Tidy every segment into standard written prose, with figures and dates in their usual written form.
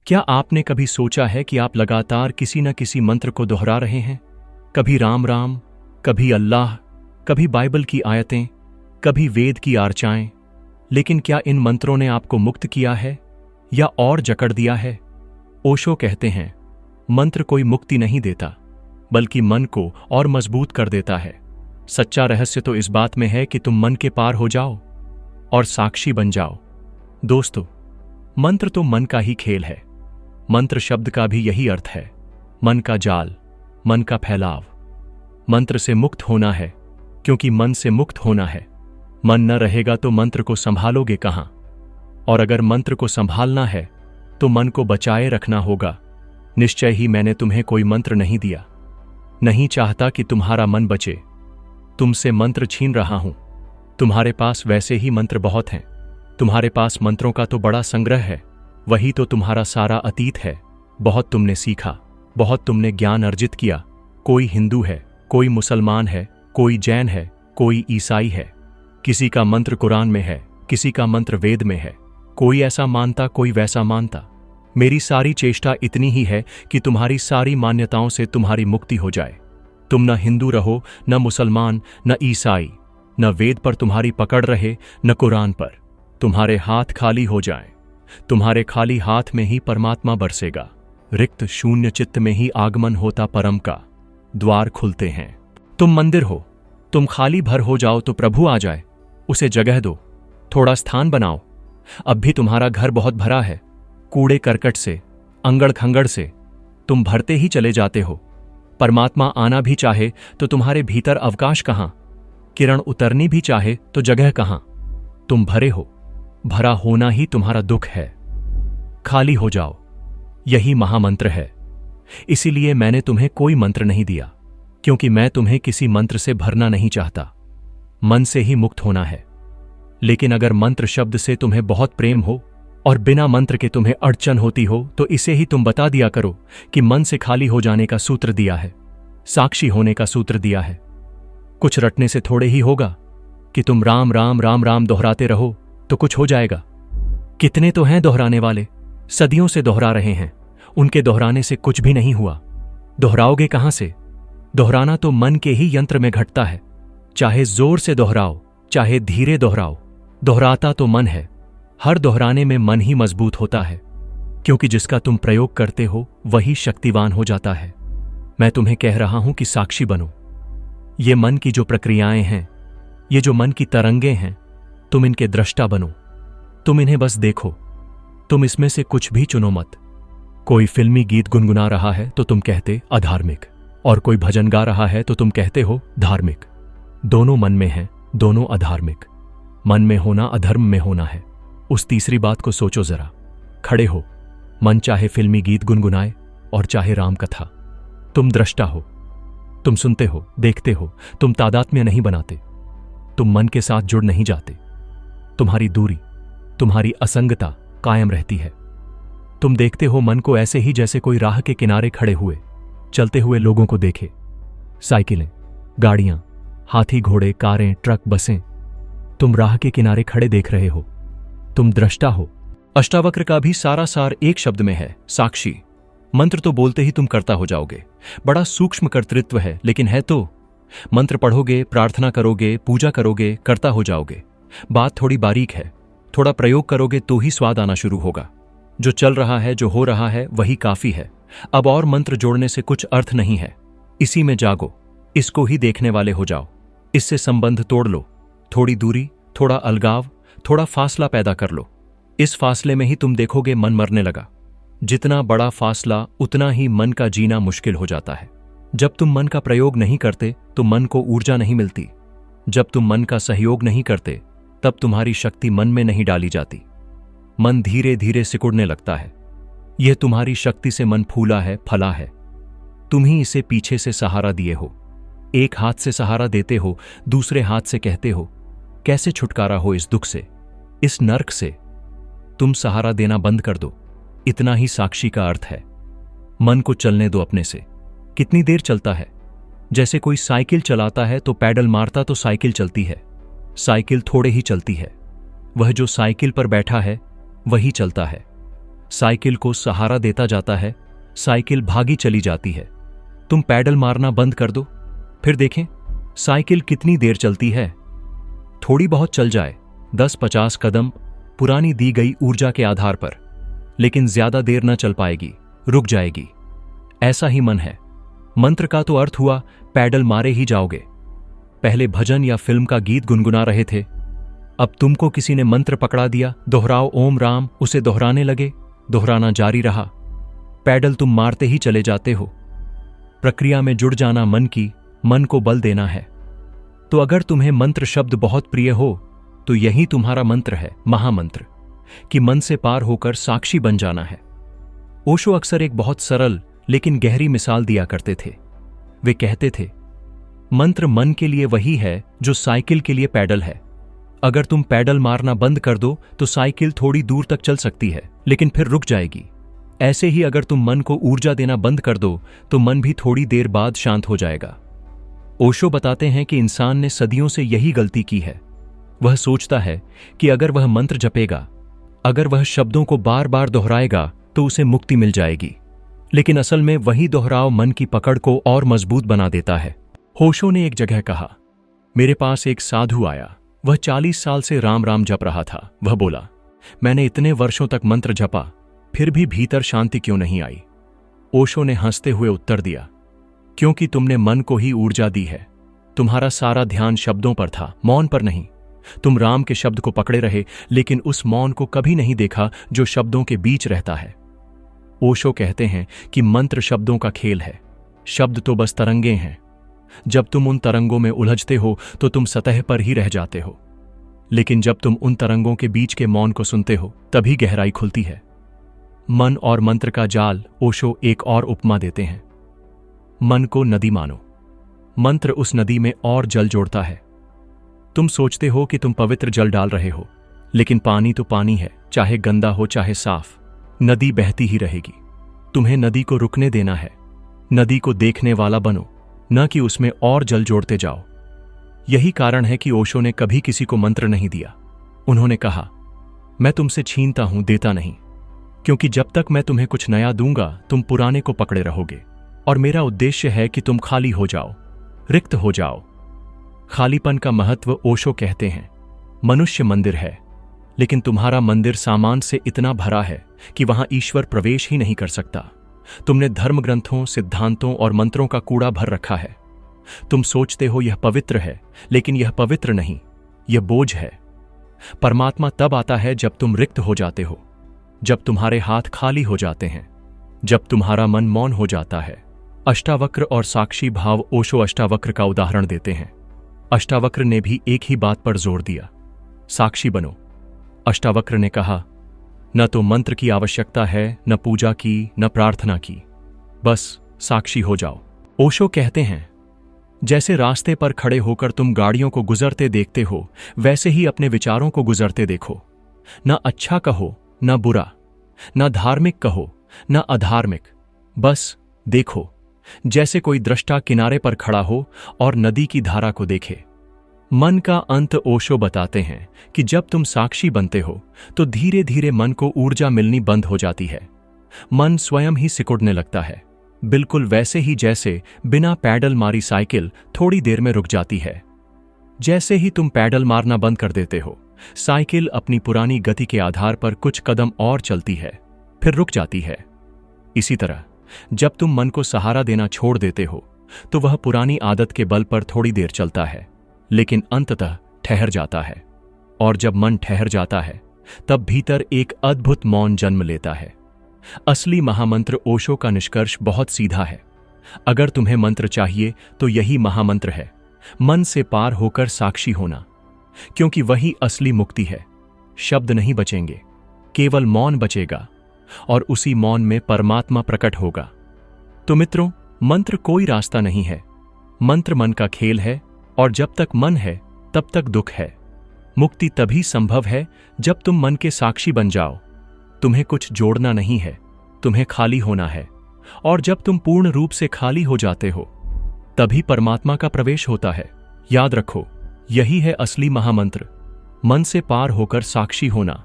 क्या आपने कभी सोचा है कि आप लगातार किसी न किसी मंत्र को दोहरा रहे हैं? कभी राम राम, कभी अल्लाह, कभी बाइबल की आयतें, कभी वेद की आर्चाएं। लेकिन क्या इन मंत्रों ने आपको मुक्त किया है या और जकड़ दिया है? ओशो कहते हैं, मंत्र कोई मुक्ति नहीं देता, बल्कि मन को और मजबूत कर देता है। सच्चा रहस्य तो इस बात में है कि तुम मन के पार हो जाओ और साक्षी बन जाओ। दोस्तों, मंत्र तो मन का ही खेल है। मंत्र शब्द का भी यही अर्थ है, मन का जाल, मन का फैलाव। मंत्र से मुक्त होना है, क्योंकि मन से मुक्त होना है। मन न रहेगा तो मंत्र को संभालोगे कहां? और अगर मंत्र को संभालना है तो मन को बचाए रखना होगा। निश्चय ही मैंने तुम्हें कोई मंत्र नहीं दिया। नहीं चाहता कि तुम्हारा मन बचे। तुमसे मंत्र छीन रहा हूं। तुम्हारे पास वैसे ही मंत्र बहुत हैं। तुम्हारे पास मंत्रों का तो बड़ा संग्रह है। वही तो तुम्हारा सारा अतीत है। बहुत तुमने सीखा, बहुत तुमने ज्ञान अर्जित किया। कोई हिंदू है, कोई मुसलमान है, कोई जैन है, कोई ईसाई है। किसी का मंत्र कुरान में है, किसी का मंत्र वेद में है। कोई ऐसा मानता, कोई वैसा मानता। मेरी सारी चेष्टा इतनी ही है कि तुम्हारी सारी मान्यताओं से तुम्हारी मुक्ति हो जाए। तुम न हिंदू रहो, न मुसलमान, न ईसाई। न वेद पर तुम्हारी पकड़ रहे, न कुरान पर। तुम्हारे हाथ खाली हो जाएं। तुम्हारे खाली हाथ में ही परमात्मा बरसेगा। रिक्त शून्य चित्त में ही आगमन होता परम का। द्वार खुलते हैं। तुम मंदिर हो, तुम खाली भर हो जाओ तो प्रभु आ जाए। उसे जगह दो, थोड़ा स्थान बनाओ। अब भी तुम्हारा घर बहुत भरा है, कूड़े करकट से, अंगड़ खंगड़ से। तुम भरते ही चले जाते हो। परमात्मा आना भी चाहे तो तुम्हारे भीतर अवकाश कहां? किरण उतरनी भी चाहे तो जगह कहां? तुम भरे हो। भरा होना ही तुम्हारा दुख है। खाली हो जाओ, यही महामंत्र है। इसीलिए मैंने तुम्हें कोई मंत्र नहीं दिया, क्योंकि मैं तुम्हें किसी मंत्र से भरना नहीं चाहता। मन से ही मुक्त होना है। लेकिन अगर मंत्र शब्द से तुम्हें बहुत प्रेम हो और बिना मंत्र के तुम्हें अड़चन होती हो तो इसे ही तुम बता दिया करो कि मन से खाली हो जाने का सूत्र दिया है, साक्षी होने का सूत्र दिया है। कुछ रटने से थोड़े ही होगा कि तुम राम राम राम राम दोहराते रहो तो कुछ हो जाएगा। कितने तो हैं दोहराने वाले, सदियों से दोहरा रहे हैं। उनके दोहराने से कुछ भी नहीं हुआ। दोहराओगे कहां से? दोहराना तो मन के ही यंत्र में घटता है। चाहे जोर से दोहराओ, चाहे धीरे दोहराओ, दोहराता तो मन है। हर दोहराने में मन ही मजबूत होता है, क्योंकि जिसका तुम प्रयोग करते हो वही शक्तिवान हो जाता है। मैं तुम्हें कह रहा हूं कि साक्षी बनो। ये मन की जो प्रक्रियाएं हैं, ये जो मन की तरंगे हैं, तुम इनके दृष्टा बनो। तुम इन्हें बस देखो। तुम इसमें से कुछ भी चुनो मत। कोई फिल्मी गीत गुनगुना रहा है तो तुम कहते अधार्मिक, और कोई भजन गा रहा है तो तुम कहते हो धार्मिक। दोनों मन में हैं, दोनों अधार्मिक। मन में होना अधर्म में होना है। उस तीसरी बात को सोचो जरा। खड़े हो। मन चाहे फिल्मी गीत गुनगुनाए और चाहे राम कथा। तुम दृष्टा हो। तुम सुनते हो, देखते हो। तुम तादात्म्य नहीं बनाते। तुम मन के साथ जुड़ नहीं जाते। तुम्हारी दूरी, तुम्हारी असंगता कायम रहती है। तुम देखते हो मन को ऐसे ही जैसे कोई राह के किनारे खड़े हुए चलते हुए लोगों को देखे। साइकिलें, गाड़ियां, हाथी, घोड़े, कारें, ट्रक, बसें। तुम राह के किनारे खड़े देख रहे हो। तुम दृष्टा हो। अष्टावक्र का भी सारा सार एक शब्द में है, साक्षी। मंत्र तो बोलते ही तुम करता हो जाओगे। बड़ा सूक्ष्म कर्तृत्व है, लेकिन है तो। मंत्र पढ़ोगे, प्रार्थना करोगे, पूजा करोगे, करता हो जाओगे। बात थोड़ी बारीक है। थोड़ा प्रयोग करोगे तो ही स्वाद आना शुरू होगा। जो चल रहा है, जो हो रहा है, वही काफी है। अब और मंत्र जोड़ने से कुछ अर्थ नहीं है। इसी में जागो। इसको ही देखने वाले हो जाओ। इससे संबंध तोड़ लो। थोड़ी दूरी, थोड़ा अलगाव, थोड़ा फासला पैदा कर लो। इस फासले में ही तुम देखोगे मन मरने लगा। जितना बड़ा फासला, उतना ही मन का जीना मुश्किल हो जाता है। जब तुम मन का प्रयोग नहीं करते तो मन को ऊर्जा नहीं मिलती। जब तुम मन का सहयोग नहीं करते तब तुम्हारी शक्ति मन में नहीं डाली जाती। मन धीरे धीरे सिकुड़ने लगता है। यह तुम्हारी शक्ति से मन फूला है, फला है। तुम ही इसे पीछे से सहारा दिए हो। एक हाथ से सहारा देते हो, दूसरे हाथ से कहते हो कैसे छुटकारा हो इस दुख से, इस नर्क से। तुम सहारा देना बंद कर दो। इतना ही साक्षी का अर्थ है। मन को चलने दो अपने से। कितनी देर चलता है? जैसे कोई साइकिल चलाता है तो पैडल मारता तो साइकिल चलती है। साइकिल थोड़े ही चलती है। वह जो साइकिल पर बैठा है वही चलता है। साइकिल को सहारा देता जाता है, साइकिल भागी चली जाती है। तुम पैडल मारना बंद कर दो, फिर देखें साइकिल कितनी देर चलती है। थोड़ी बहुत चल जाए, 10-50 कदम पुरानी दी गई ऊर्जा के आधार पर, लेकिन ज्यादा देर न चल पाएगी, रुक जाएगी। ऐसा ही मन है। मंत्र का तो अर्थ हुआ पैडल मारे ही जाओगे। पहले भजन या फिल्म का गीत गुनगुना रहे थे, अब तुमको किसी ने मंत्र पकड़ा दिया, दोहराओ ओम राम, उसे दोहराने लगे, दोहराना जारी रहा। पैडल तुम मारते ही चले जाते हो। प्रक्रिया में जुड़ जाना मन को बल देना है। तो अगर तुम्हें मंत्र शब्द बहुत प्रिय हो तो यही तुम्हारा मंत्र है, महामंत्र, कि मन से पार होकर साक्षी बन जाना है। ओशो अक्सर एक बहुत सरल लेकिन गहरी मिसाल दिया करते थे। वे कहते थे, मंत्र मन के लिए वही है जो साइकिल के लिए पैडल है। अगर तुम पैडल मारना बंद कर दो तो साइकिल थोड़ी दूर तक चल सकती है, लेकिन फिर रुक जाएगी। ऐसे ही अगर तुम मन को ऊर्जा देना बंद कर दो तो मन भी थोड़ी देर बाद शांत हो जाएगा। ओशो बताते हैं कि इंसान ने सदियों से यही गलती की है। वह सोचता है कि अगर वह मंत्र जपेगा, अगर वह शब्दों को बार बार दोहराएगा तो उसे मुक्ति मिल जाएगी। लेकिन असल में वही दोहराव मन की पकड़ को और मजबूत बना देता है। ओशो ने एक जगह कहा, मेरे पास एक साधु आया, वह 40 साल से राम राम जप रहा था। वह बोला, मैंने इतने वर्षों तक मंत्र जपा, फिर भी भीतर शांति क्यों नहीं आई? ओशो ने हंसते हुए उत्तर दिया, क्योंकि तुमने मन को ही ऊर्जा दी है। तुम्हारा सारा ध्यान शब्दों पर था, मौन पर नहीं। तुम राम के शब्द को पकड़े रहे, लेकिन उस मौन को कभी नहीं देखा जो शब्दों के बीच रहता है। ओशो कहते हैं कि मंत्र शब्दों का खेल है। शब्द तो बस तरंगे हैं। जब तुम उन तरंगों में उलझते हो तो तुम सतह पर ही रह जाते हो, लेकिन जब तुम उन तरंगों के बीच के मौन को सुनते हो तभी गहराई खुलती है। मन और मंत्र का जाल ओशो एक और उपमा देते हैं। मन को नदी मानो, मंत्र उस नदी में और जल जोड़ता है। तुम सोचते हो कि तुम पवित्र जल डाल रहे हो, लेकिन पानी तो पानी है, चाहे गंदा हो चाहे साफ, नदी बहती ही रहेगी। तुम्हें नदी को रुकने देना है। नदी को देखने वाला बनो, न कि उसमें और जल जोड़ते जाओ। यही कारण है कि ओशो ने कभी किसी को मंत्र नहीं दिया। उन्होंने कहा, मैं तुमसे छीनता हूं, देता नहीं, क्योंकि जब तक मैं तुम्हें कुछ नया दूंगा तुम पुराने को पकड़े रहोगे। और मेरा उद्देश्य है कि तुम खाली हो जाओ, रिक्त हो जाओ। खालीपन का महत्व ओशो कहते हैं, मनुष्य मंदिर है, लेकिन तुम्हारा मंदिर सामान से इतना भरा है कि वहां ईश्वर प्रवेश ही नहीं कर सकता। तुमने धर्म ग्रंथों, सिद्धांतों और मंत्रों का कूड़ा भर रखा है। तुम सोचते हो यह पवित्र है, लेकिन यह पवित्र नहीं, यह बोझ है। परमात्मा तब आता है जब तुम रिक्त हो जाते हो, जब तुम्हारे हाथ खाली हो जाते हैं, जब तुम्हारा मन मौन हो जाता है। अष्टावक्र और साक्षी भाव ओशो अष्टावक्र का उदाहरण देते हैं। अष्टावक्र ने भी एक ही बात पर जोर दिया, साक्षी बनो। अष्टावक्र ने कहा, न तो मंत्र की आवश्यकता है, न पूजा की, न प्रार्थना की, बस साक्षी हो जाओ। ओशो कहते हैं, जैसे रास्ते पर खड़े होकर तुम गाड़ियों को गुजरते देखते हो, वैसे ही अपने विचारों को गुजरते देखो। न अच्छा कहो, न बुरा, न धार्मिक कहो, न अधार्मिक, बस देखो, जैसे कोई दृष्टा किनारे पर खड़ा हो और नदी की धारा को देखे। मन का अंत ओशो बताते हैं कि जब तुम साक्षी बनते हो तो धीरे धीरे मन को ऊर्जा मिलनी बंद हो जाती है। मन स्वयं ही सिकुड़ने लगता है, बिल्कुल वैसे ही जैसे बिना पैडल मारी साइकिल थोड़ी देर में रुक जाती है। जैसे ही तुम पैडल मारना बंद कर देते हो, साइकिल अपनी पुरानी गति के आधार पर कुछ कदम और चलती है, फिर रुक जाती है। इसी तरह जब तुम मन को सहारा देना छोड़ देते हो तो वह पुरानी आदत के बल पर थोड़ी देर चलता है, लेकिन अंततः ठहर जाता है। और जब मन ठहर जाता है तब भीतर एक अद्भुत मौन जन्म लेता है। असली महामंत्र ओशो का निष्कर्ष बहुत सीधा है। अगर तुम्हें मंत्र चाहिए तो यही महामंत्र है, मन से पार होकर साक्षी होना, क्योंकि वही असली मुक्ति है। शब्द नहीं बचेंगे, केवल मौन बचेगा, और उसी मौन में परमात्मा प्रकट होगा। तो मित्रों, मंत्र कोई रास्ता नहीं है, मंत्र मन का खेल है, और जब तक मन है तब तक दुख है। मुक्ति तभी संभव है जब तुम मन के साक्षी बन जाओ। तुम्हें कुछ जोड़ना नहीं है, तुम्हें खाली होना है, और जब तुम पूर्ण रूप से खाली हो जाते हो तभी परमात्मा का प्रवेश होता है। याद रखो, यही है असली महामंत्र, मन से पार होकर साक्षी होना।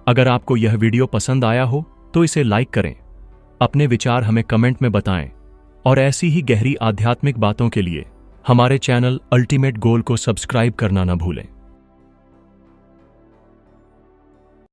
अगर आपको यह वीडियो पसंद आया हो तो इसे लाइक करें, अपने विचार हमें कमेंट में बताएं और ऐसी ही गहरी आध्यात्मिक बातों के लिए हमारे चैनल अल्टीमेट गोल को सब्सक्राइब करना न भूलें।